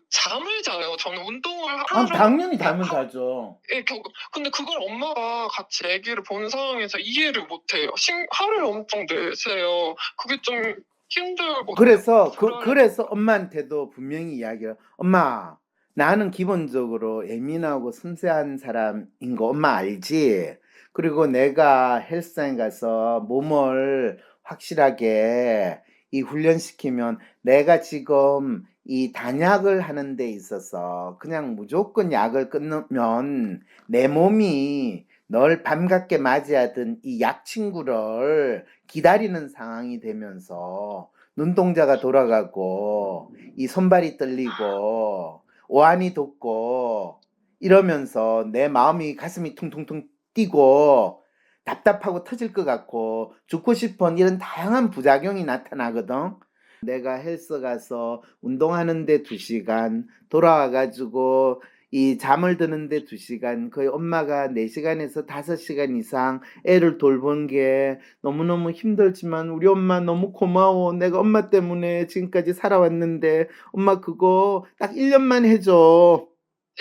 잠을 자요. 저는 운동을 아, 하루 당연히 잠은 자죠. 예, 근데 그걸 엄마가 같이 아기를 본 상황에서 이해를 못해요. 화를 엄청 내세요. 그게 좀 힘들고 그래서 엄마한테도 분명히 이야기를, 엄마, 나는 기본적으로 예민하고 섬세한 사람인 거 엄마 알지? 그리고 내가 헬스장에 가서 몸을 확실하게 이 훈련시키면 내가 지금 이 단약을 하는 데 있어서 그냥 무조건 약을 끊으면 내 몸이 널 반갑게 맞이하던 이 약 친구를 기다리는 상황이 되면서 눈동자가 돌아가고 이 손발이 떨리고 오한이 돋고 이러면서 내 마음이 가슴이 퉁퉁퉁 뛰고 답답하고 터질 것 같고 죽고 싶은 이런 다양한 부작용이 나타나거든. 내가 헬스 가서 운동하는데 2시간 돌아와가지고 이 잠을 드는데 2시간 거의 엄마가 4시간에서 5시간 이상 애를 돌본 게 너무너무 힘들지만 우리 엄마 너무 고마워. 내가 엄마 때문에 지금까지 살아왔는데 엄마 그거 딱 1년만 해줘.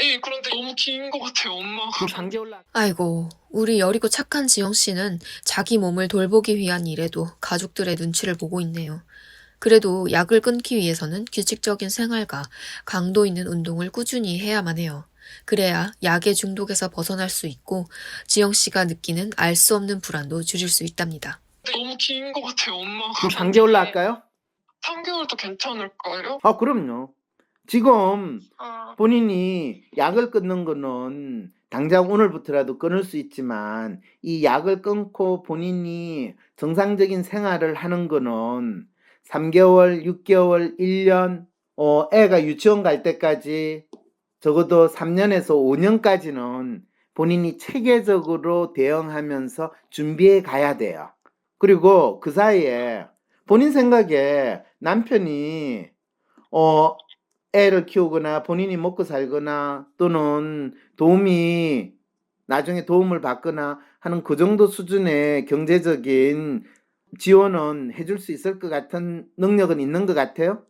예, 그런데 너무 긴 것 같아요, 엄마가. 3개월 아이고, 우리 여리고 착한 지영 씨는 자기 몸을 돌보기 위한 일에도 가족들의 눈치를 보고 있네요. 그래도 약을 끊기 위해서는 규칙적인 생활과 강도 있는 운동을 꾸준히 해야만 해요. 그래야 약의 중독에서 벗어날 수 있고 지영 씨가 느끼는 알 수 없는 불안도 줄일 수 있답니다. 너무 긴 것 같아요, 엄마가. 그럼 3개월로 할까요? 3개월도 괜찮을까요? 아, 그럼요. 지금 아, 본인이 약을 끊는 거는 당장 오늘부터라도 끊을 수 있지만 이 약을 끊고 본인이 정상적인 생활을 하는 거는 3개월, 6개월, 1년, 애가 유치원 갈 때까지 적어도 3년에서 5년까지는 본인이 체계적으로 대응하면서 준비해 가야 돼요. 그리고 그 사이에 본인 생각에 남편이 애를 키우거나 본인이 먹고 살거나 또는 나중에 도움을 받거나 하는 그 정도 수준의 경제적인 지원은 해줄 수 있을 것 같은 능력은 있는 것 같아요?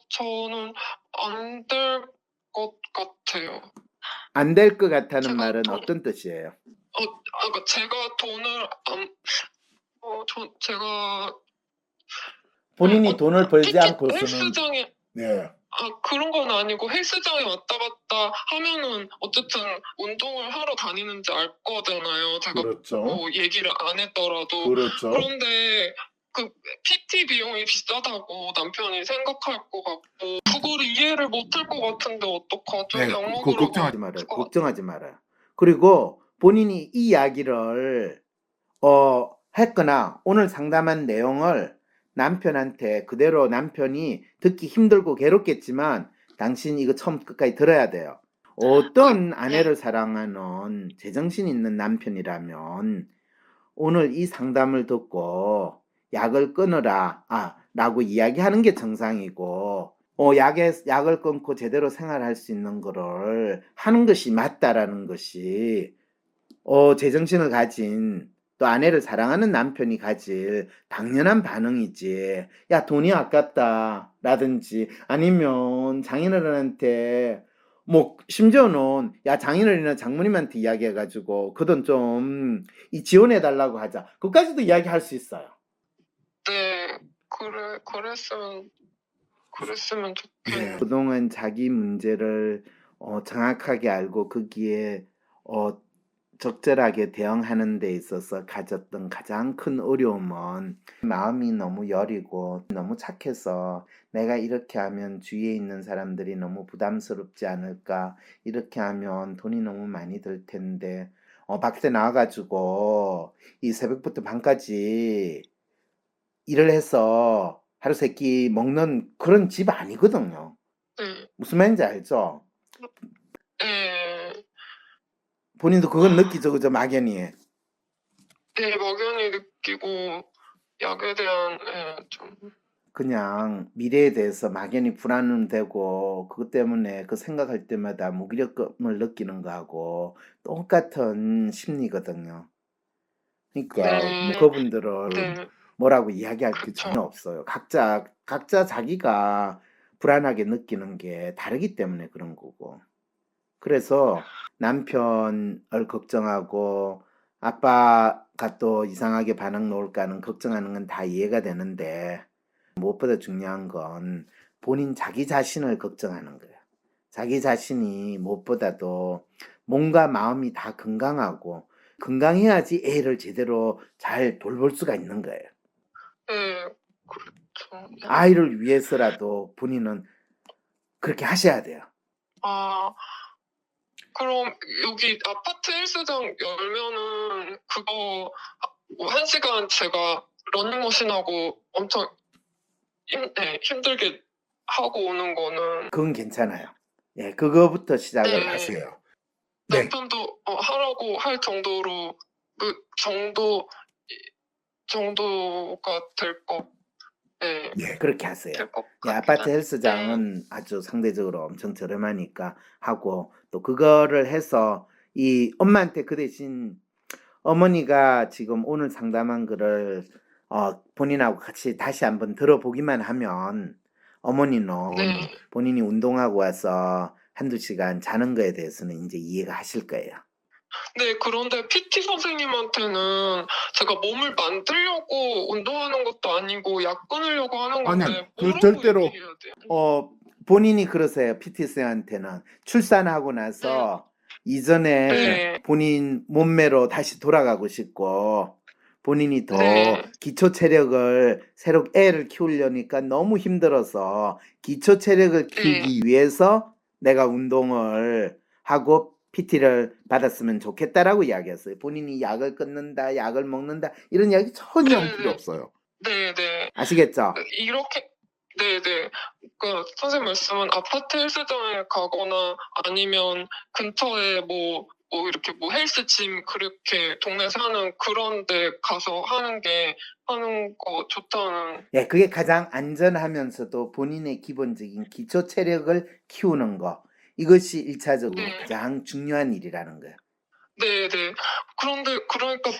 저는 안 될 것 같아요. 안 될 것 같다는 제가 말은 돈- 어떤 뜻이에요? 그러니까 제가 돈을 제가 본인이 돈을 벌지 않고서는 헬스장에 네. 그런 건 아니고 헬스장에 왔다 갔다 하면은 어쨌든 운동을 하러 다니는지 알 거잖아요. 제가 그렇죠. 뭐 얘기를 안 했더라도. 그렇죠. 그런데 그 PT 비용이 비싸다고 남편이 생각할 것 같고 그거를 이해를 못할 것 같은데 어떡하죠? 네, 약 그거 먹으라고 걱정하지 말아요. 걱정하지 말아요. 그리고 본인이 이 이야기를 했거나 오늘 상담한 내용을 남편한테 그대로 남편이 듣기 힘들고 괴롭겠지만 당신 이거 처음 끝까지 들어야 돼요. 어떤 아내를 사랑하는 제정신 있는 남편이라면 오늘 이 상담을 듣고 약을 끊어라 라고 이야기하는 게 정상이고 약을 끊고 제대로 생활할 수 있는 거를 하는 것이 맞다라는 것이 제정신을 가진 또 아내를 사랑하는 남편이 가질 당연한 반응이지. 야, 돈이 아깝다 라든지 아니면 장인어른한테 뭐 심지어는 야, 장인어른이나 장모님한테 이야기해가지고 그 돈 좀 지원해 달라고 하자. 그까지도 이야기할 수 있어요. 네, 그랬으면 좋겠네요. 그동안 자기 문제를 정확하게 알고 거기에 적절하게 대응하는 데 있어서 가졌던 가장 큰 어려움은 마음이 너무 여리고 너무 착해서 내가 이렇게 하면 주위에 있는 사람들이 너무 부담스럽지 않을까, 이렇게 하면 돈이 너무 많이 들 텐데 밖에 나와가지고 이 새벽부터 밤까지 일을 해서 하루 세끼 먹는 그런 집 아니거든요. 네, 무슨 말인지 알죠? 네, 본인도 그건 느끼죠, 그죠? 막연히. 네, 막연히 느끼고 약에 대한 좀 그냥 미래에 대해서 막연히 불안은 되고 그것 때문에 그 생각할 때마다 무기력감을 느끼는 거하고 똑같은 심리거든요. 그러니까 네. 그분들을 네, 뭐라고 이야기할 게 그쵸. 전혀 없어요. 각자 자기가 불안하게 느끼는 게 다르기 때문에 그런 거고. 그래서 남편을 걱정하고 아빠가 또 이상하게 반응 놓을까는 걱정하는 건 다 이해가 되는데 무엇보다 중요한 건 본인 자기 자신을 걱정하는 거예요. 자기 자신이 무엇보다도 몸과 마음이 다 건강하고 건강해야지 애를 제대로 잘 돌볼 수가 있는 거예요. 네, 그렇죠. 아이를 위해서라도 본인은 그렇게 하셔야 돼요. 아, 그럼 여기 아파트 헬스장 열면은 그거 뭐 1시간 제가 러닝머신하고 엄청 힘들게 하고 오는 거는 그건 괜찮아요. 예, 그거부터 시작을 네. 하세요. 남편도 하라고 할 정도로 그 정도가 될 것, 네, 예, 그렇게 하세요. 될 것 예, 같아요. 아파트 헬스장은 아주 상대적으로 엄청 저렴하니까 하고 또 그거를 해서 이 엄마한테 그 대신 어머니가 지금 오늘 상담한 거를 본인하고 같이 다시 한번 들어보기만 하면 어머니는 네. 본인이 운동하고 와서 한두 시간 자는 거에 대해서는 이제 이해가 하실 거예요. 네, 그런데 PT 선생님한테는 제가 몸을 만들려고 운동하는 것도 아니고 약 끊으려고 하는 아니야, 건데 그 뭐라고 절대로. 얘기해야 돼요? 본인이 그러세요. PTS한테는 출산하고 나서 이전에 네. 본인 몸매로 다시 돌아가고 싶고 본인이 더 네. 기초 체력을 새로 애를 키우려니까 너무 힘들어서 기초 체력을 키우기 위해서 내가 운동을 하고 PT를 받았으면 좋겠다라고 이야기했어요. 본인이 약을 끊는다, 약을 먹는다 이런 이야기 전혀 네, 필요 없어요. 네. 아시겠죠? 이렇게 네네. 그 선생님 말씀은 아파트 헬스장에 가거나 아니면 근처에 뭐 이렇게 뭐 헬스짐 그렇게 동네에서 하는 그런 데 가서 하는 거 좋다는. 예, 그게 가장 안전하면서도 본인의 기본적인 기초 체력을 키우는 거. 이것이 1차적으로 네. 가장 중요한 일이라는 거예요. 네네. 그런데 그러니까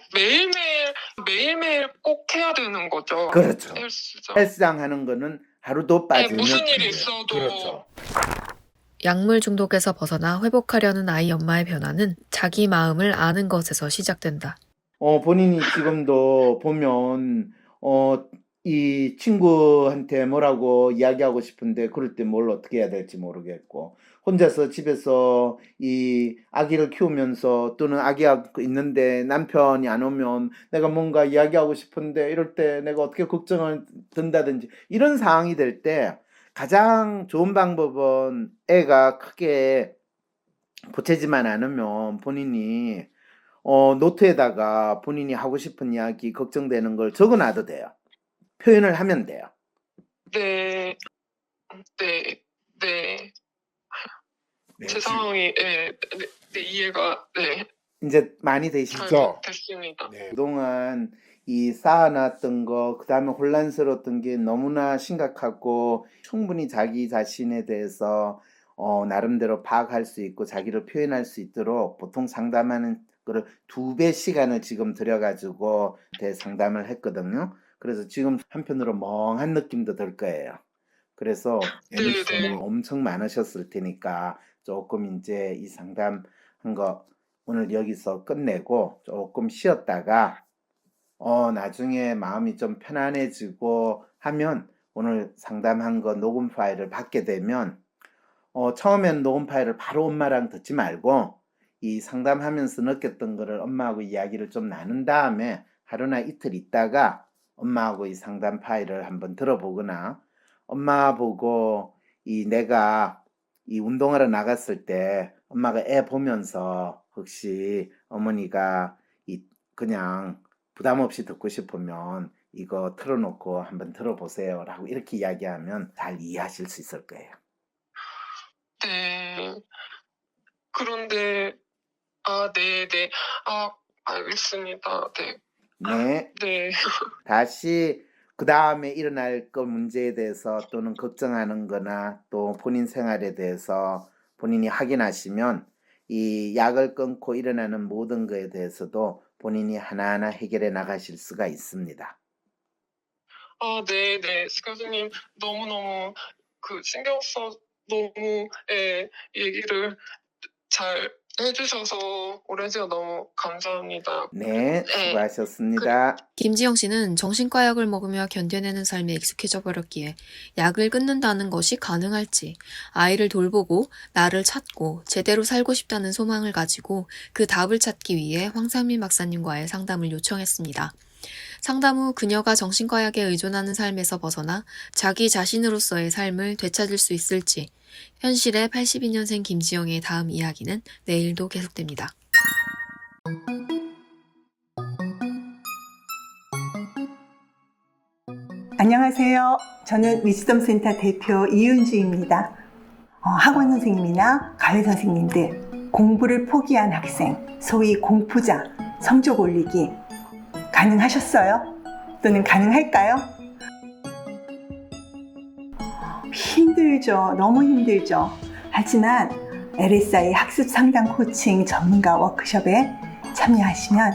매일매일 꼭 해야 되는 거죠. 그렇죠. 헬스장. 헬스장 하는 거는 하루도 네, 빠지면 무슨 안 일이 돼요. 있어도. 그렇죠. 약물 중독에서 벗어나 회복하려는 아이 엄마의 변화는 자기 마음을 아는 것에서 시작된다. 본인이 지금도 보면 이 친구한테 뭐라고 이야기하고 싶은데 그럴 때 뭘 어떻게 해야 될지 모르겠고 혼자서 집에서 이 아기를 키우면서 또는 아기가 있는데 남편이 안 오면 내가 뭔가 이야기하고 싶은데 이럴 때 내가 어떻게 걱정을 든다든지 이런 상황이 될 때 가장 좋은 방법은 애가 크게 보채지만 않으면 본인이 노트에다가 본인이 하고 싶은 이야기, 걱정되는 걸 적어놔도 돼요. 표현을 하면 돼요. 네. 제 상황이 이해가 이제 많이 잘 되시죠? 됐습니다. 그동안 이 쌓아놨던 거, 그 다음에 혼란스러웠던 게 너무나 심각하고 충분히 자기 자신에 대해서 나름대로 파악할 수 있고 자기를 표현할 수 있도록 보통 상담하는 거를 2배 시간을 지금 들여가지고 상담을 했거든요. 그래서 지금 한편으로 멍한 느낌도 들 거예요. 그래서 네네. 엄청 많으셨을 테니까 조금 이제 이 상담한 거 오늘 여기서 끝내고 조금 쉬었다가 나중에 마음이 좀 편안해지고 하면 오늘 상담한 거 녹음 파일을 받게 되면 처음엔 녹음 파일을 바로 엄마랑 듣지 말고 이 상담하면서 느꼈던 거를 엄마하고 이야기를 좀 나눈 다음에 하루나 이틀 있다가 엄마하고 이 상담 파일을 한번 들어보거나 엄마 보고 내가 이 운동하러 나갔을 때 엄마가 애 보면서 혹시 어머니가 그냥 부담 없이 듣고 싶으면 이거 틀어놓고 한번 들어보세요 라고 이렇게 이야기하면 잘 이해하실 수 있을 거예요. 네. 그런데 네네. 알겠습니다. 네. 네. 네. 다시 그 다음에 일어날 거 문제에 대해서 또는 걱정하는 거나 또 본인 생활에 대해서 본인이 확인하시면 이 약을 끊고 일어나는 모든 거에 대해서도 본인이 하나하나 해결해 나가실 수가 있습니다. 네네. 교수님 너무너무 신경 써 너무 얘기를 잘 해주셔서 오랜 시간 너무 감사합니다. 네, 수고하셨습니다. 김지영 씨는 정신과 약을 먹으며 견뎌내는 삶에 익숙해져 버렸기에 약을 끊는다는 것이 가능할지, 아이를 돌보고 나를 찾고 제대로 살고 싶다는 소망을 가지고 그 답을 찾기 위해 황상민 박사님과의 상담을 요청했습니다. 상담 후 그녀가 정신과 약에 의존하는 삶에서 벗어나 자기 자신으로서의 삶을 되찾을 수 있을지, 현실의 82년생 김지영의 다음 이야기는 내일도 계속됩니다. 안녕하세요. 저는 위즈덤 센터 대표 이은주입니다. 학원 선생님이나 과외 선생님들, 공부를 포기한 학생, 소위 공포자, 성적 올리기 가능하셨어요? 또는 가능할까요? 힘들죠. 너무 힘들죠. 하지만 LSI 학습 상담 코칭 전문가 워크숍에 참여하시면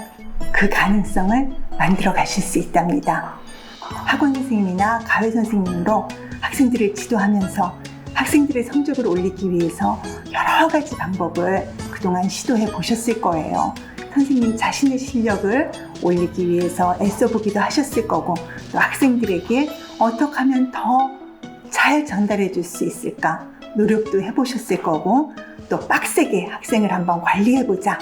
그 가능성을 만들어 가실 수 있답니다. 학원 선생님이나 과외 선생님으로 학생들을 지도하면서 학생들의 성적을 올리기 위해서 여러 가지 방법을 그동안 시도해 보셨을 거예요. 선생님 자신의 실력을 올리기 위해서 애써보기도 하셨을 거고, 또 학생들에게 어떻게 하면 더 잘 전달해 줄 수 있을까 노력도 해보셨을 거고, 또 빡세게 학생을 한번 관리해보자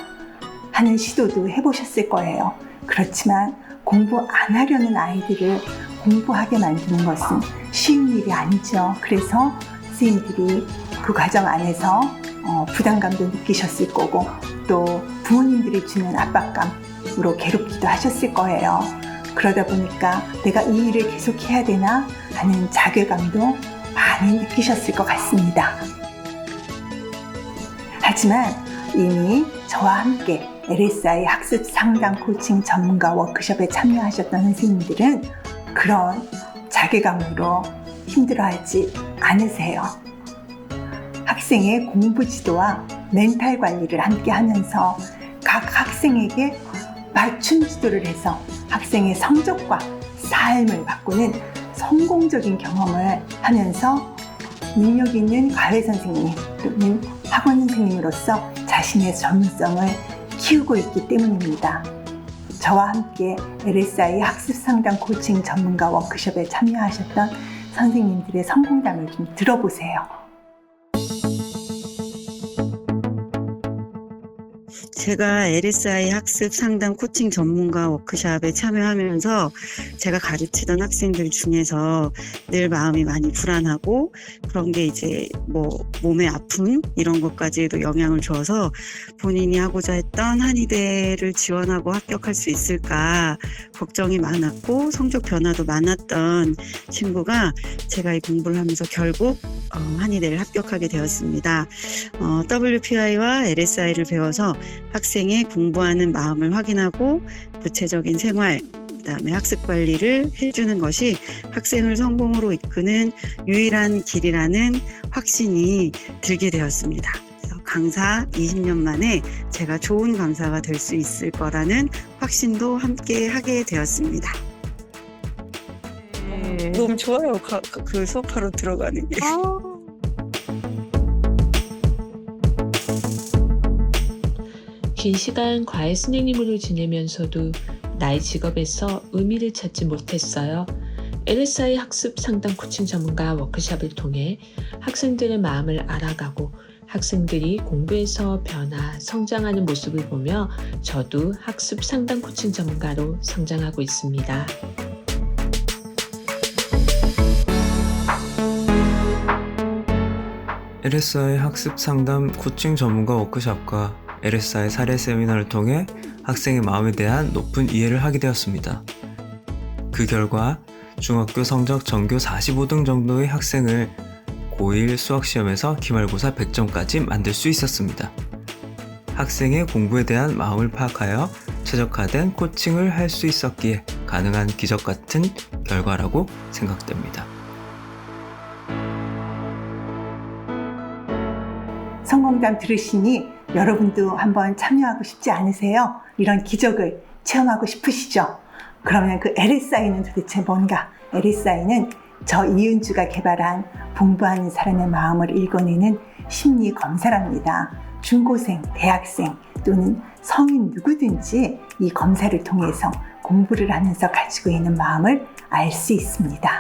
하는 시도도 해보셨을 거예요. 그렇지만 공부 안 하려는 아이들을 공부하게 만드는 것은 쉬운 일이 아니죠. 그래서 선생님들이 그 과정 안에서 부담감도 느끼셨을 거고, 또 부모님들이 주는 압박감으로 괴롭기도 하셨을 거예요. 그러다 보니까 내가 이 일을 계속 해야 되나 하는 자괴감도 많이 느끼셨을 것 같습니다. 하지만 이미 저와 함께 LSI 학습 상담 코칭 전문가 워크숍에 참여하셨던 선생님들은 그런 자괴감으로 힘들어하지 않으세요. 학생의 공부 지도와 멘탈 관리를 함께 하면서 각 학생에게 맞춤 지도를 해서 학생의 성적과 삶을 바꾸는 성공적인 경험을 하면서 능력 있는 과외 선생님 또는 학원 선생님으로서 자신의 전문성을 키우고 있기 때문입니다. 저와 함께 LSI 학습 상담 코칭 전문가 워크숍에 참여하셨던 선생님들의 성공담을 좀 들어보세요. 제가 LSI 학습 상담 코칭 전문가 워크숍에 참여하면서 제가 가르치던 학생들 중에서 늘 마음이 많이 불안하고 그런 게 이제 몸의 아픔 이런 것까지도 영향을 줘서 본인이 하고자 했던 한의대를 지원하고 합격할 수 있을까 걱정이 많았고 성적 변화도 많았던 친구가 제가 이 공부를 하면서 결국 한의대를 합격하게 되었습니다. WPI와 LSI를 배워서 학생의 공부하는 마음을 확인하고 구체적인 생활, 그다음에 학습 관리를 해주는 것이 학생을 성공으로 이끄는 유일한 길이라는 확신이 들게 되었습니다. 강사 20년 만에 제가 좋은 강사가 될 수 있을 거라는 확신도 함께 하게 되었습니다. 너무 좋아요. 그 수업하러 들어가는 게. 긴 시간 과외 선생님으로 지내면서도 나의 직업에서 의미를 찾지 못했어요. LSI 학습 상담 코칭 전문가 워크숍을 통해 학생들의 마음을 알아가고 학생들이 공부에서 변화, 성장하는 모습을 보며 저도 학습 상담 코칭 전문가로 성장하고 있습니다. LSI 학습 상담 코칭 전문가 워크숍과 LSI 사례 세미나를 통해 학생의 마음에 대한 높은 이해를 하게 되었습니다. 그 결과 중학교 성적 전교 45등 정도의 학생을 고1 수학시험에서 기말고사 100점까지 만들 수 있었습니다. 학생의 공부에 대한 마음을 파악하여 최적화된 코칭을 할 수 있었기에 가능한 기적 같은 결과라고 생각됩니다. 성공담 들으시니 여러분도 한번 참여하고 싶지 않으세요? 이런 기적을 체험하고 싶으시죠? 그러면 그 LSI는 도대체 뭔가? LSI는 저 이은주가 개발한 공부하는 사람의 마음을 읽어내는 심리 검사랍니다. 중고생, 대학생 또는 성인 누구든지 이 검사를 통해서 공부를 하면서 가지고 있는 마음을 알 수 있습니다.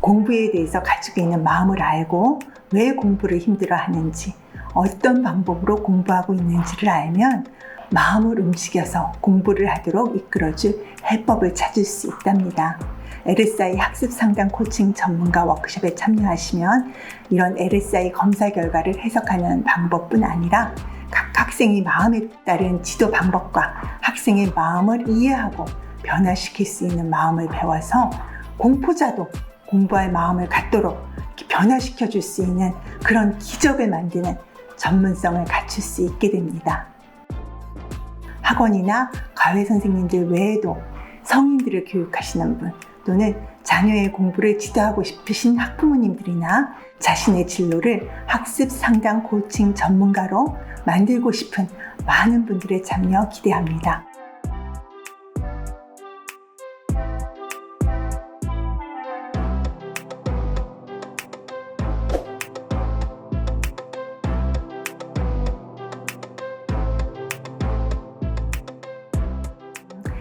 공부에 대해서 가지고 있는 마음을 알고 왜 공부를 힘들어 하는지, 어떤 방법으로 공부하고 있는지를 알면 마음을 움직여서 공부를 하도록 이끌어줄 해법을 찾을 수 있답니다. LSI 학습 상담 코칭 전문가 워크숍에 참여하시면 이런 LSI 검사 결과를 해석하는 방법뿐 아니라 각 학생의 마음에 따른 지도 방법과 학생의 마음을 이해하고 변화시킬 수 있는 마음을 배워서 공포자도 공부할 마음을 갖도록 변화시켜 줄 수 있는 그런 기적을 만드는 전문성을 갖출 수 있게 됩니다. 학원이나 과외 선생님들 외에도 성인들을 교육하시는 분 또는 자녀의 공부를 지도하고 싶으신 학부모님들이나 자신의 진로를 학습 상담 코칭 전문가로 만들고 싶은 많은 분들의 참여 기대합니다.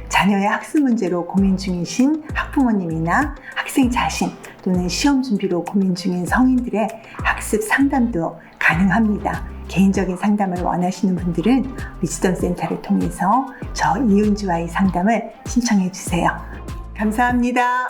자녀의 학습 문제로 고민 중이신 학부모님이나 학생 자신 또는 시험 준비로 고민 중인 성인들의 학습 상담도 가능합니다. 개인적인 상담을 원하시는 분들은 위즈덤 센터를 통해서 저 이은주와의 상담을 신청해 주세요. 감사합니다.